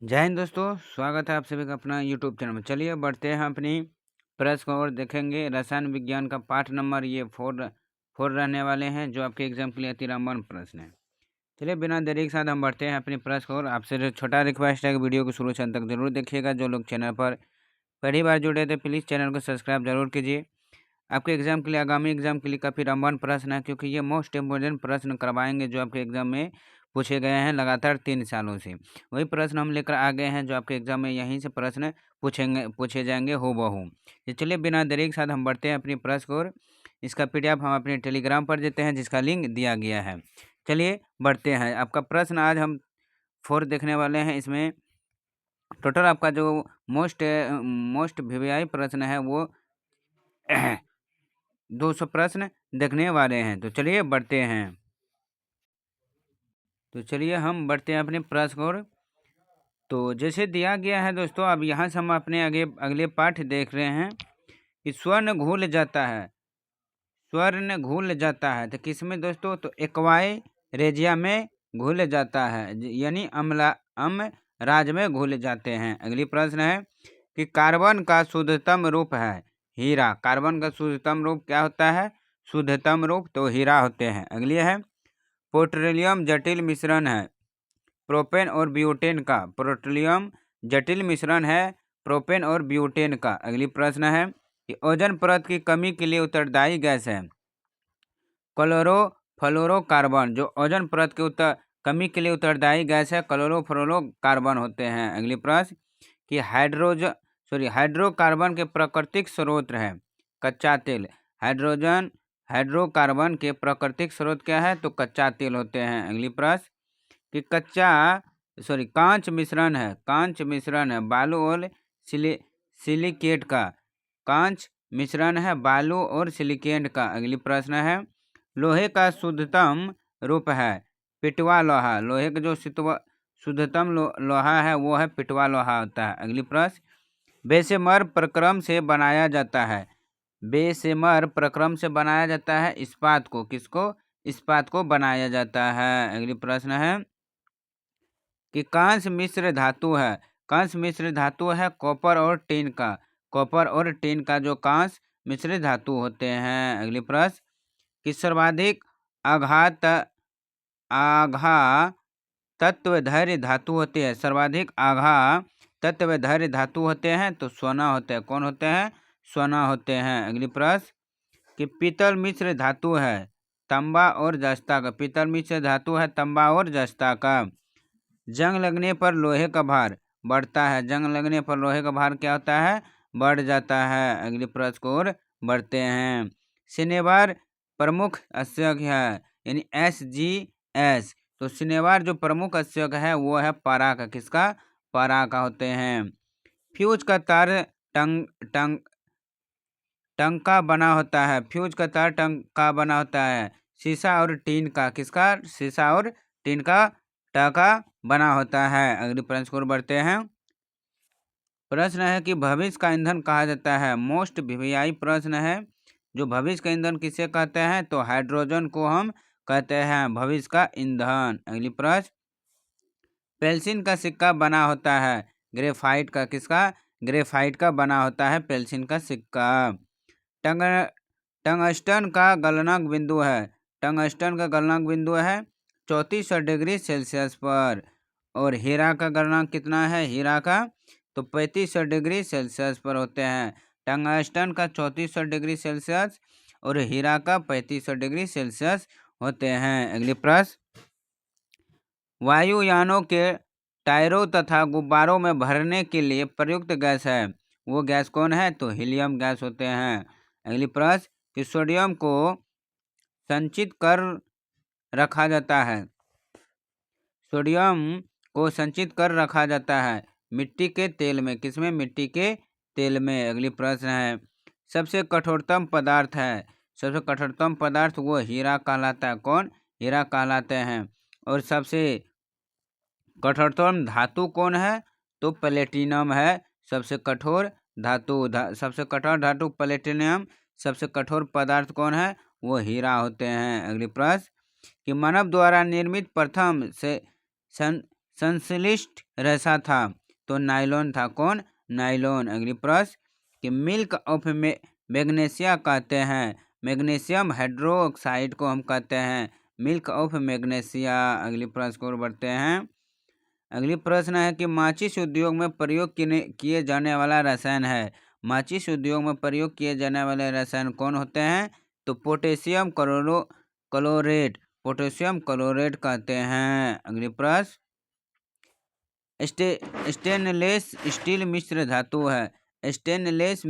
जय हिंद दोस्तों, स्वागत है आप सभी का अपना यूट्यूब चैनल में। चलिए बढ़ते हैं अपनी प्रश्न को और देखेंगे रसायन विज्ञान का पाठ नंबर ये फोर रहने वाले हैं, जो आपके एग्जाम के लिए अति रामबाण प्रश्न है। चलिए बिना देरी के साथ हम बढ़ते हैं अपनी प्रश्न को। और आपसे जो छोटा रिक्वेस्ट है कि वीडियो को शुरू से अंत तक जरूर देखिएगा। जो लोग चैनल पर पहली बार जुड़े थे प्लीज़ चैनल को सब्सक्राइब जरूर कीजिए। आपके एग्जाम के लिए, आगामी एग्जाम के लिए काफ़ी रामबाण प्रश्न है, क्योंकि ये मोस्ट इम्पोर्टेंट प्रश्न करवाएंगे जो आपके एग्जाम में पूछे गए हैं लगातार 3 सालों से। वही प्रश्न हम लेकर आ गए हैं जो आपके एग्जाम में यहीं से प्रश्न पूछे जाएंगे हूबहू। तो चलिए बिना देरी के साथ हम बढ़ते हैं अपनी प्रश्न को। इसका पीडीएफ हम अपने टेलीग्राम पर देते हैं, जिसका लिंक दिया गया है। चलिए बढ़ते हैं। आपका प्रश्न आज हम 4 देखने वाले हैं। इसमें टोटल आपका जो मोस्ट वीवीआई प्रश्न है वो 200 प्रश्न देखने वाले हैं। तो चलिए बढ़ते हैं। तो चलिए हम बढ़ते हैं अपने प्रश्न को। तो जैसे दिया गया है दोस्तों, अब यहाँ से हम अपने अगले पाठ देख रहे हैं कि स्वर्ण घुल जाता है। स्वर्ण घुल जाता है तो किस में दोस्तों? तो एक्वाई रेजिया में घुल जाता है, यानी अम्लराज में घुल जाते हैं। अगली प्रश्न है कि कार्बन का शुद्धतम रूप है हीरा। कार्बन का शुद्धतम रूप क्या होता है? शुद्धतम रूप तो हीरा होते हैं। अगली है पेट्रोलियम जटिल मिश्रण है प्रोपेन और ब्यूटेन का। पेट्रोलियम जटिल मिश्रण है प्रोपेन और ब्यूटेन का। अगली प्रश्न है कि ओजोन परत की कमी के लिए उत्तरदायी गैस है क्लोरोफ्लोरोकार्बन। जो ओजोन परत के कमी के लिए उत्तरदायी गैस है क्लोरोफ्लोरोकार्बन होते हैं। अगली प्रश्न कि हाइड्रोकार्बन के प्राकृतिक स्रोत है कच्चा तेल। हाइड्रोकार्बन के प्राकृतिक स्रोत क्या है? तो कच्चा तेल होते हैं। अगली प्रश्न कि कांच मिश्रण है बालू और सिलिकेट का। कांच मिश्रण है बालू और सिलिकेट का। अगली प्रश्न है लोहे का शुद्धतम रूप है पिटवा लोहा। लोहे का जो शुद्धतम लोहा है वो है पिटवा लोहा होता है। अगली प्रश्न बेशेमर प्रक्रम से बनाया जाता है। बेशेमर प्रक्रम से बनाया जाता है इस्पात को। किसको? इस्पात को बनाया जाता है। अगली प्रश्न है कि कांस्य मिश्र धातु है। कांस्य मिश्र धातु है कॉपर और टिन का। कॉपर और टिन का जो कांस्य मिश्र धातु होते हैं। अगली प्रश्न कि सर्वाधिक आघा तत्वधारी धातु होती है। सर्वाधिक आघा तत्वधारी धातु होते हैं तो सोना होते हैं। कौन होते हैं? सोना होते हैं। अगली प्रश्न कि पीतल मिश्र धातु है तांबा और जस्ता का। पीतल मिश्र धातु है तांबा और जस्ता का। जंग लगने पर लोहे का भार बढ़ता है। जंग लगने पर लोहे का भार क्या होता है? बढ़ जाता है। अगली प्रश्न को और बढ़ते हैं। शनिवार प्रमुख अस्यक है यानी SGS। तो शनिवार जो प्रमुख अस्यक है वो है पारा का। किसका? पारा का होते हैं। फ्यूज का तार टंका बना होता है। फ्यूज का तार टंका बना होता है शीशा और टीन का। किसका? शीशा और टीन का टाका बना होता है। अगली प्रश्न को बढ़ते हैं। प्रश्न है कि भविष्य का ईंधन कहा जाता है। मोस्ट वीवीआई प्रश्न है। जो भविष्य का ईंधन किसे कहते हैं? तो हाइड्रोजन को हम कहते हैं भविष्य का ईंधन। अगली प्रश्न पेल्सिन का सिक्का बना होता है ग्रेफाइट का। किसका? ग्रेफाइट का बना होता है पेल्सिन का सिक्का। टंगस्टन का गलनांक बिंदु है। टंगस्टन का गलनांक बिंदु है 3400 डिग्री सेल्सियस पर। और हीरा का गलनांक कितना है? हीरा का तो 3500 डिग्री सेल्सियस पर होते हैं। टंगस्टन का 3400 डिग्री सेल्सियस और हीरा का 3500 डिग्री सेल्सियस होते हैं। अगली प्रश्न वायुयानों के टायरों तथा गुब्बारों में भरने के लिए प्रयुक्त गैस है। वो गैस कौन है? तो हीलियम गैस होते हैं। अगली प्रश्न कि सोडियम को संचित कर रखा जाता है। सोडियम को संचित कर रखा जाता है मिट्टी के तेल में। किसमें? मिट्टी के तेल में। अगली प्रश्न है सबसे कठोरतम पदार्थ है। सबसे कठोरतम पदार्थ वो हीरा कहलाता है। कौन? हीरा कहलाते हैं। और सबसे कठोरतम धातु कौन है? तो प्लेटिनम है सबसे कठोर धातु। सबसे कठोर धातु प्लेटिनम। सबसे कठोर पदार्थ कौन है? वो हीरा होते हैं। अगली प्रश्न कि मानव द्वारा निर्मित प्रथम संश्लिष्ट रेशा था? तो नायलॉन था। कौन? नायलॉन। अगली प्रश्न कि मिल्क ऑफ मैग्नीशिया कहते हैं, मैग्नीशियम हाइड्रोक्साइड को हम कहते हैं मिल्क ऑफ मैग्नीशिया। अगली प्रश्न को बढ़ते हैं। अगली प्रश्न है कि माचिस उद्योग में प्रयोग किए जाने वाला रसायन है। माचिस उद्योग में प्रयोग किए जाने वाले रसायन कौन होते हैं? तो पोटेशियम क्लोरेट, पोटेशियम क्लोरेट कहते हैं। अगली प्रश्न स्टेनलेस स्टील मिश्र धातु है। स्टेनलेस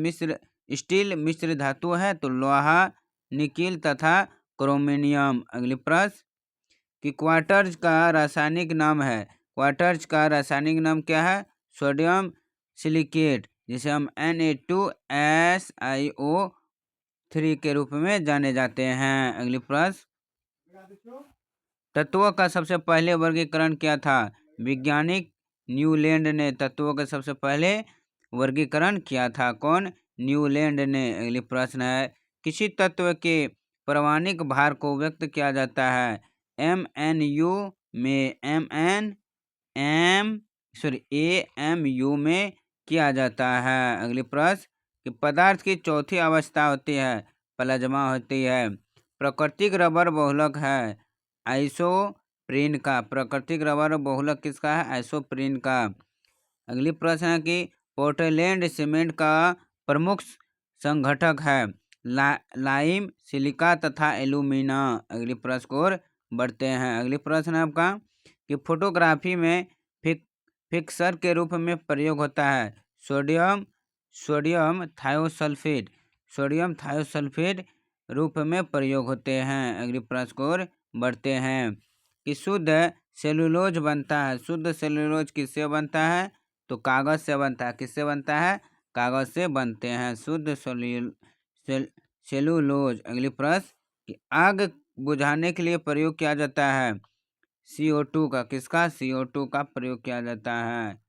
स्टील मिश्र धातु है तो लोहा, निकिल तथा क्रोमियम। अगली प्रश्न कि क्वार्टज का रासायनिक नाम है। क्वार्टज का रासायनिक नाम क्या है? सोडियम सिलिकेट, जिसे हम Na2SiO3 के रूप में जाने जाते हैं। अगली प्रश्न तत्वों का सबसे पहले वर्गीकरण क्या था? वैज्ञानिक न्यूलैंड ने तत्वों का सबसे पहले वर्गीकरण किया था। कौन? न्यूलैंड ने। अगली प्रश्न है किसी तत्व के परमाणिक भार को व्यक्त किया जाता है MnU में, AMU में किया जाता है। अगली प्रश्न कि पदार्थ की चौथी अवस्था होती है प्लाज्मा होती है। प्राकृतिक रबर बहुलक है आइसोप्रीन का। प्राकृतिक रबर बहुलक किसका है? आइसोप्रीन का। अगली प्रश्न है कि पोर्टलैंड सीमेंट का प्रमुख संघटक है लाइम, सिलिका तथा एल्यूमिना। अगली प्रश्न को बढ़ते हैं। अगली प्रश्न है आपका कि फोटोग्राफी में फिक्सर के रूप में प्रयोग होता है सोडियम थायोसल्फेट, सोडियम थायोसल्फेट रूप में प्रयोग होते हैं। अगली प्रश्न को बढ़ते हैं कि शुद्ध सेलुलोज बनता है। शुद्ध सेलुलोज किससे बनता है? तो कागज से बनता है। किससे बनता है? कागज से बनते हैं शुद्ध सेलुलोज। अगली प्रश्न कि आग बुझाने के लिए प्रयोग किया जाता है CO2 का। किसका? CO2 का प्रयोग किया जाता है।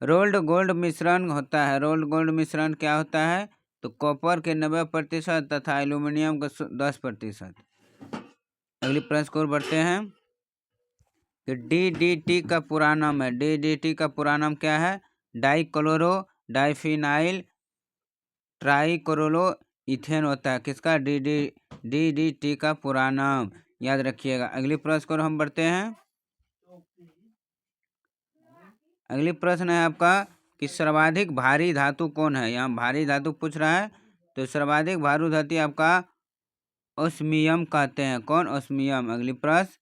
रोल्ड गोल्ड मिश्रण होता है। रोल्ड गोल्ड मिश्रण क्या होता है? तो कॉपर के 90% तथा एल्यूमिनियम का 10%। अगली प्रश्न को बढ़ते हैं कि DDT का पूरा नाम है। DDT का पूरा नाम क्या है? डाइक्लोरो डाइफिनाइल ट्राइक्लोरो इथेन होता है। किसका? DDT का पूरा नाम याद रखिएगा। अगली प्रश्न को हम बढ़ते हैं। अगली प्रश्न है आपका कि सर्वाधिक भारी धातु कौन है? यहाँ भारी धातु पूछ रहा है तो सर्वाधिक भारी धातु आपका ओस्मियम कहते हैं। कौन? ओस्मियम। अगली प्रश्न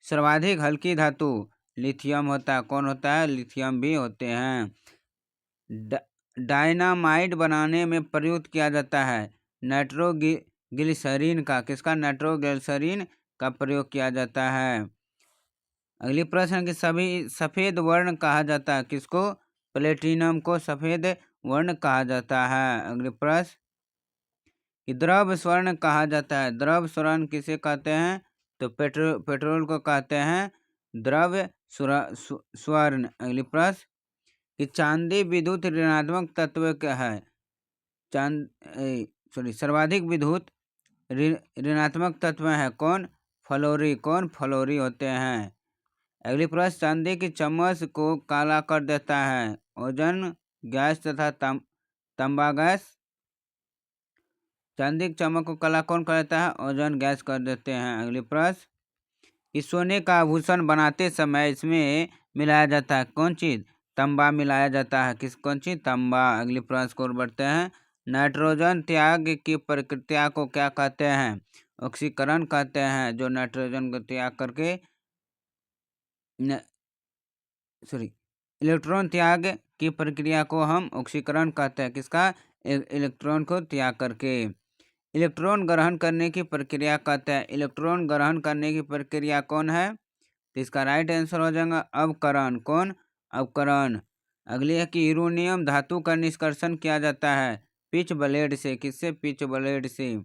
सर्वाधिक हल्की धातु लिथियम होता है। कौन होता है? लिथियम भी होते हैं। डायनामाइट बनाने में प्रयुक्त किया जाता है नाइट्रोग्लिसरीन का। किसका? नाइट्रोग्लिसरीन का प्रयोग किया जाता है। अगली प्रश्न कि सभी सफेद वर्ण कहा जाता है। किसको? प्लेटिनम को सफेद वर्ण कहा जाता है। अगली प्रश्न कि द्रव स्वर्ण कहा जाता है। द्रव स्वर्ण किसे कहते हैं? तो पेट्रोल को कहते हैं द्रव स्वर्ण। अगली प्रश्न कि चांदी विद्युत ऋणात्मक तत्व क्या है? सर्वाधिक विद्युत ऋणात्मक तत्व है कौन? फ्लोरी। कौन? फ्लोरी होते हैं। अगली प्रश्न चांदी की चम्मच को काला कर देता है ओजोन गैस तथा तांबा गैस। चांदी की चम्मच को काला कौन कर देता है? ओजोन गैस कर देते हैं। अगली प्रश्न कि सोने का आभूषण बनाते समय इसमें मिलाया जाता है कौन चीज? तांबा मिलाया जाता है। कौन चीज? तांबा। अगली प्रश्न को बढ़ते हैं। नाइट्रोजन त्याग की प्रक्रिया को क्या कहते हैं? ऑक्सीकरण कहते हैं। जो नाइट्रोजन को त्याग करके इलेक्ट्रॉन त्याग की प्रक्रिया को हम ऑक्सीकरण कहते हैं। किसका? इलेक्ट्रॉन को त्याग करके। इलेक्ट्रॉन ग्रहण करने की प्रक्रिया कहते हैं। इलेक्ट्रॉन ग्रहण करने की प्रक्रिया कौन है? तो इसका राइट आंसर हो जाएगा अवकरण। कौन? अवकरण। अगली है कि यूरेनियम धातु का निष्कर्षण किया जाता है पिच ब्लेड से। किससे? पिच ब्लेड से।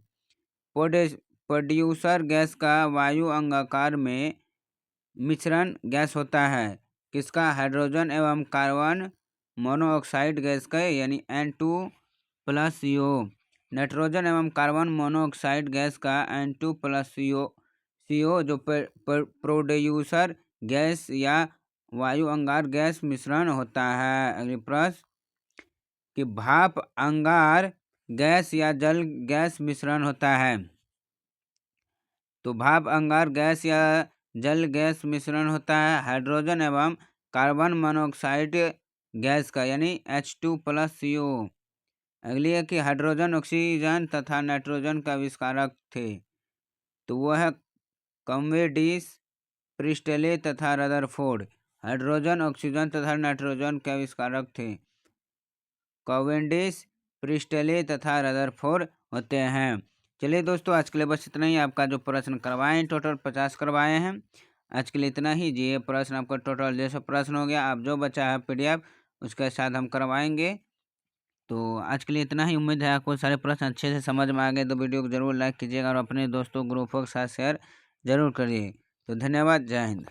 प्रोड्यूसर गैस का वायु अंगाकार में मिश्रण गैस होता है। किसका? हाइड्रोजन एवं कार्बन मोनोऑक्साइड गैस का, यानी N2+CO। नाइट्रोजन एवं कार्बन मोनोऑक्साइड गैस का N2+CO जो प्रोड्यूसर गैस या वायु अंगार गैस मिश्रण होता है। अगली प्रश्न कि भाप अंगार गैस या जल गैस मिश्रण होता है। तो भाप अंगार गैस या जल गैस मिश्रण होता है हाइड्रोजन एवं कार्बन मोनोऑक्साइड गैस का, यानी H2+CO। अगली है कि हाइड्रोजन ऑक्सीजन तथा नाइट्रोजन का आविष्कारक थे। तो वो है कैवेंडिश, प्रिस्टले तथा रदरफोर्ड। हाइड्रोजन ऑक्सीजन तथा नाइट्रोजन के आविष्कारक थे कैवेंडिश, प्रिस्टले तथा रदरफोर्ड होते हैं। चलिए दोस्तों, आज के लिए बस इतना ही। आपका जो प्रश्न करवाए हैं टोटल 50 करवाए हैं। आज के लिए इतना ही। जी, ये प्रश्न आपका टोटल 150 प्रश्न हो गया। आप जो बचा है PDF उसके साथ हम करवाएंगे। तो आज के लिए इतना ही। उम्मीद है आपको सारे प्रश्न अच्छे से समझ में आ गए। तो वीडियो को जरूर लाइक कीजिएगा और अपने दोस्तों ग्रुपों के साथ शेयर जरूर करिए। तो धन्यवाद। जय हिंद।